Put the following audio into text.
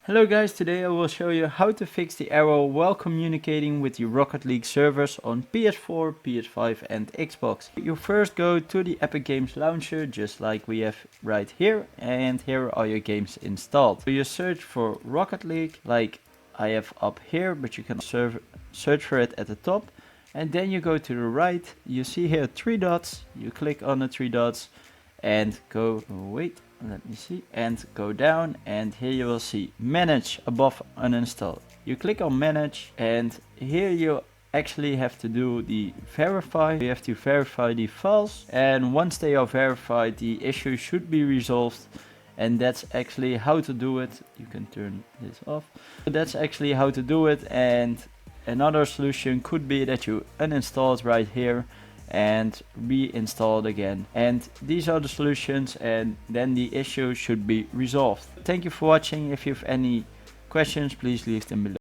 Hello guys, today I will show you how to fix the error while communicating with the Rocket League servers on PS4, PS5 and Xbox. You first go to the Epic Games launcher, just like we have right here, and here are your games installed. So you search for Rocket League, like I have up here, but you can search for it at the top. And then you go to the right, you see here 3 dots, you click on the 3 dots and go, and go down, and here you will see manage above uninstall. You click on manage, and here you actually have to do the verify. You have to verify the files, and once they are verified, the issue should be resolved. And that's actually how to do it. You can turn this off. But that's actually how to do it. And another solution could be that you uninstall it right here and reinstall it again. And these are the solutions, and then the issue should be resolved. Thank you for watching. If you have any questions, please leave them below.